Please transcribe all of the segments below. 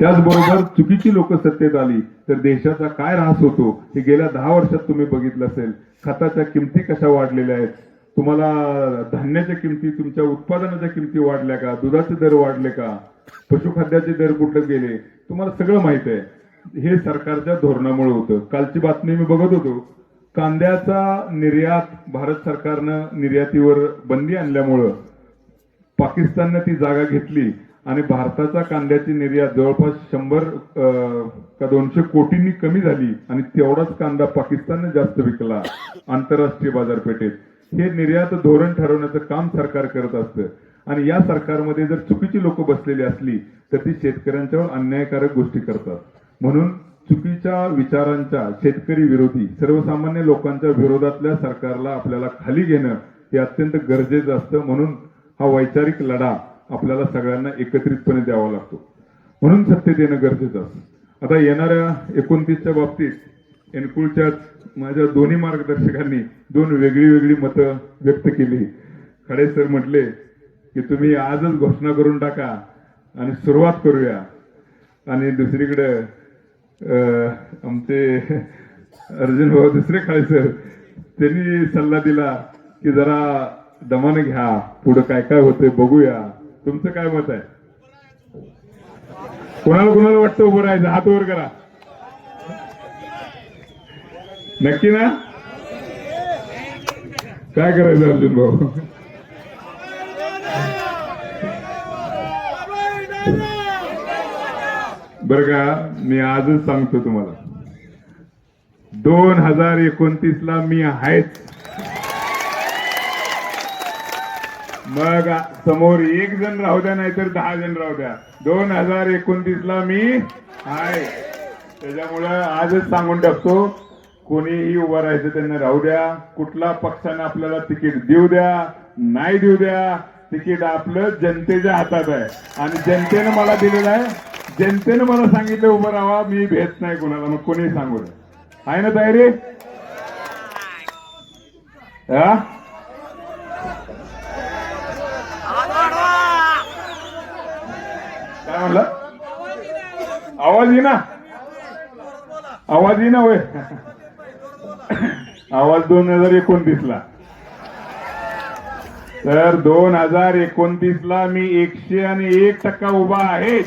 त्याचबरोबर चुकीची लोक सत्तेत आली तर देशाचा काय ऱ्हास होतो हे गेल्या 10 वर्षात तुम्ही बघितलं असेल. खताच्या किमती कशा वाढलेल्या आहेत, तुम्हाला धान्याच्या किमती, तुमच्या उत्पादनाच्या किमती वाढल्या का, दुधाचे दर वाढले का, पशुखाद्याचे दर कुठे गेले, तुम्हाला सगळं माहित आहे. हे सरकारच्या धोरणामुळे होतं. कालची बातमी मी बघत होतो, कांद्याचा निर्यात भारत सरकारनं निर्यातीवर बंदी आणल्यामुळं पाकिस्तानने ती जागा घेतली आणि भारताचा कांद्याची निर्यात जवळपास 100 का 200 कोटींनी कमी झाली आणि तेवढाच कांदा पाकिस्तानने जास्त विकला आंतरराष्ट्रीय बाजारपेठेत. हे निर्यात धोरण ठरवण्याचं काम सरकार करत असतं आणि या सरकारमध्ये जर चुकीची लोक बसलेली असली तर ती शेतकऱ्यांच्यावर अन्यायकारक गोष्टी करतात. म्हणून चुकीच्या विचारांच्या, शेतकरी विरोधी, सर्वसामान्य लोकांच्या विरोधातल्या सरकारला आपल्याला खाली घेणं हे अत्यंत गरजेचं असतं. म्हणून हा वैचारिक लढा आपल्याला सगळ्यांना एकत्रितपणे द्यावा लागतो. म्हणून सत्तेत येणं गरजेचं असतं. आता येणाऱ्या 29च्या बाबतीत एनकुळच्याच माझ्या दोन्ही मार्गदर्शकांनी 2 वेगळी मतं व्यक्त केली. खडे सर म्हटले की तुम्ही आजच घोषणा करून टाका आणि सुरुवात करूया, आणि दुसरीकडे आमचे अर्जुन भाऊ दुसरे खडे सर त्यांनी सल्ला दिला की जरा दमाने घ्या, पुढे काय काय होतंय बघूया. तुमचं काय मत आहे? कोणाला वाटतं उभं राहायचं? हात वर करा. नक्की ना? काय करायचं अर्जुन भाऊ? बर का, मी आजच सांगतो तुम्हाला, 2029ला मी आहेच. मग समोर 1 जण राहू द्या नाहीतर 10 जण राहू द्या, 2029ला मी आहे. त्याच्यामुळं आजच सांगून टाकतो, कोणीही उभा राहायचं त्यांना राहू द्या. कुठला पक्षाने आपल्याला तिकीट देऊ द्या नाही देऊ द्या, तिकीट आपलं जनतेच्या हातात आहे आणि जनतेनं मला दिलेलं आहे. जनतेनं मला सांगितलं उभं राहा, मी भेट नाही कोणाला, मग कोणी सांगू दे. आहे ना तयारी? काय म्हणलं? आवाज येईना? आवाज येईना होय? आवाज 2029ला. तर 2029ला मी 101% उभा आहे.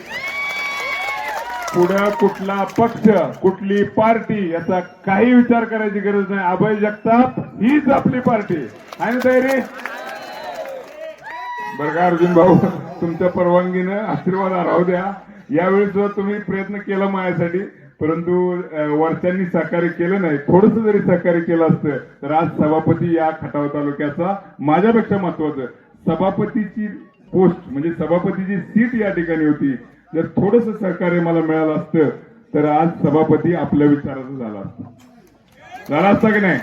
पुढे कुठला पक्ष, कुठली पार्टी याचा काही विचार करायची गरज नाही. अभय जगताप हीच आपली पार्टी आहे ना. तयारी? बरं का अर्जुन भाऊ, तुमच्या परवानगीनं आशीर्वाद राहू द्या. यावेळी सुद्धा तुम्ही प्रयत्न केला माझ्यासाठी, परंतु वरच्यांनी सहकार्य केलं नाही. थोडस जरी सहकार्य केलं असतं तर आज सभापती या खटाव तालुक्याचा माझ्यापेक्षा महत्वाचं सभापतीची पोस्ट म्हणजे सभापतीची सीट या ठिकाणी होती. जर थोडस सहकार्य मला मिळालं असतं तर आज सभापती आपल्या विचाराचं झाला असता की नाही.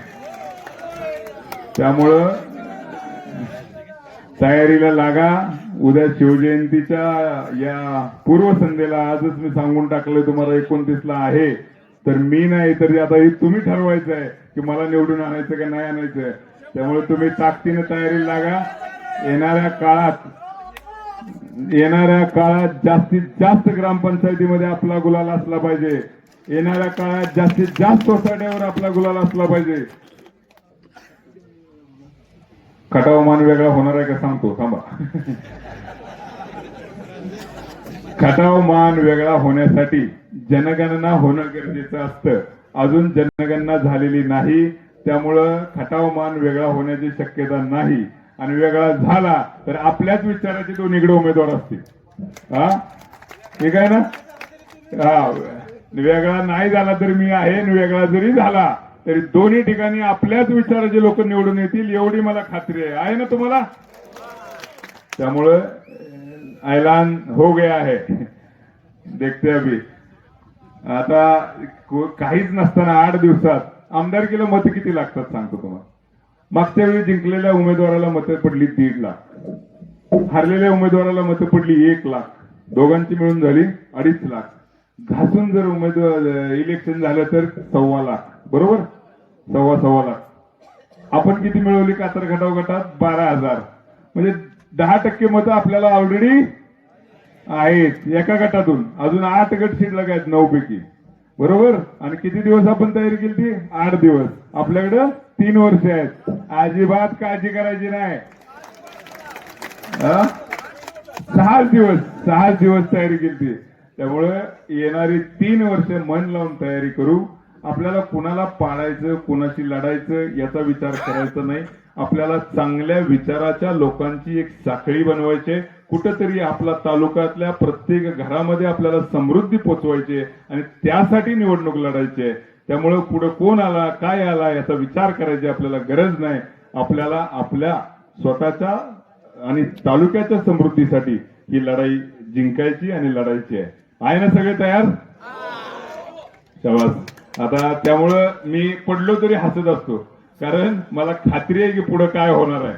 त्यामुळं तयारीला लागा. उद्या शिवजयंतीच्या या पूर्वसंध्येला आजच मी सांगून टाकलंय तुम्हाला 29ला आहे. तर मी नाही तर आता हे तुम्ही ठरवायचं आहे की मला निवडून आणायचं का नाही आणायचं. त्यामुळे तुम्ही ताकदीने तयारीला लागा. येणाऱ्या काळात जास्तीत जास्त ग्रामपंचायतीमध्ये आपला गुलाल असला पाहिजे. येणाऱ्या काळात जास्तीत जास्त सोसायट्यावर आपला गुलाल असला पाहिजे. खटाव मान वेगळा होणार आहे का सांगतो, थांबा. खटाव मान वेगळा होण्यासाठी जनगणना होणं गरजेचं असतं. अजून जनगणना झालेली नाही, त्यामुळं खटाव मान वेगळा होण्याची शक्यता नाही. आणि वेगळा झाला तर आपल्याच विचाराचे 2 निगडे उमेदवार असतील. ठीक आहे ना? वेगळा नाही झाला तर मी आहे, वेगळा जरी झाला तरी दोन्ही ठिकाणी आपल्याच विचाराचे लोक निवडून येतील एवढी मला खात्री आहे ना तुम्हाला. त्यामुळं ऐलान हो गया है, देखते अभी. आता काहीच नसताना 8 दिवसात आमदारकीला मतं किती लागतात सांगतो तुम्हाला. मागच्या वेळी जिंकलेल्या उमेदवाराला मतं पडली 1.5 लाख, हरलेल्या उमेदवाराला मतं पडली 1 लाख, दोघांची मिळून झाली 2.5 लाख. घासून जर उमेदवार इलेक्शन झालं तर 1.25 लाख, बरोबर? 1.25 लाख. आपण किती मिळवली कातर खटाव गटात? 12,000. म्हणजे 10% मतं आपल्याला ऑलरेडी आहेत एका गटातून अजून 8 गट शिल्लक आहेत 9 पैकी, बरोबर. आणि किती दिवस आपण तयारी केली ती? 8 दिवस. आपल्याकडं 3 वर्ष आहेत. अजिबात काळजी करायची नाही. 6 दिवस तयारी केली ती. त्यामुळे येणारी 3 वर्ष मन लावून तयारी करू. आपल्याला कुणाला पाळायचं, कुणाशी लढायचं याचा विचार करायचा नाही. आपल्याला चांगल्या विचाराच्या लोकांची एक साखळी बनवायची. कुठंतरी आपला तालुक्यातल्या प्रत्येक घरामध्ये आपल्याला समृद्धी पोचवायची आणि त्यासाठी निवडणूक लढायची आहे. त्यामुळे पुढे कोण आला, काय आला याचा विचार करायची आपल्याला गरज नाही. आपल्याला आपल्या स्वतःच्या आणि तालुक्याच्या समृद्धीसाठी ही लढाई जिंकायची आणि लढायची आहे. आहे ना सगळे तयार? शाबास. आता त्यामुळं मी पडलो तरी हसत असतो, कारण मला खात्री आहे की पुढे काय होणार आहे.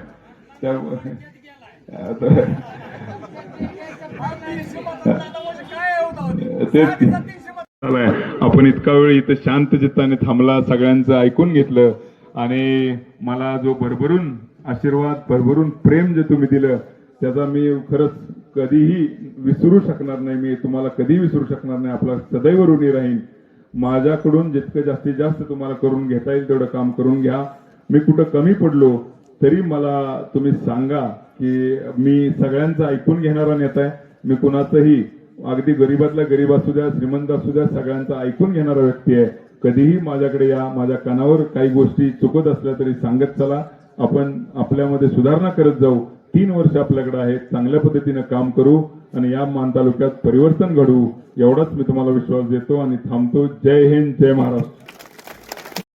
आपण इतका वेळ इथं शांत चित्ताने थांबला, सगळ्यांचं ऐकून घेतलं आणि मला जो भरभरून आशीर्वाद, भरभरून प्रेम जे तुम्ही दिलं त्याचा मी खरंच कधीही विसरू शकणार नाही. मी तुम्हाला कधीही विसरू शकणार नाही. आपला सदैव ऋणी राहीन. माझ्याकडून जितकं जास्तीत जास्त तुम्हाला करून घेता येईल तेवढं काम करून घ्या. मी कुठं कमी पडलो तरी मला तुम्ही सांगा की मी सगळ्यांचं ऐकून घेणारा नेता आहे. मी कुणाचंही, अगदी गरीबातला गरीब असू द्या, श्रीमंत असू द्या, सगळ्यांचं ऐकून घेणारा व्यक्ती आहे. कधीही माझ्याकडे या, माझ्या कानावर काही गोष्टी चुकत असल्या तरी सांगत चला. आपण आपल्यामध्ये सुधारणा करत जाऊ. 3 वर्ष आपल्याकडे आहेत. चांगल्या पद्धतीनं काम करू आणि या मान तालुक्यात परिवर्तन घडवू एवढाच मी तुम्हाला विश्वास देतो आणि थांबतो. जय हिंद, जय महाराष्ट्र.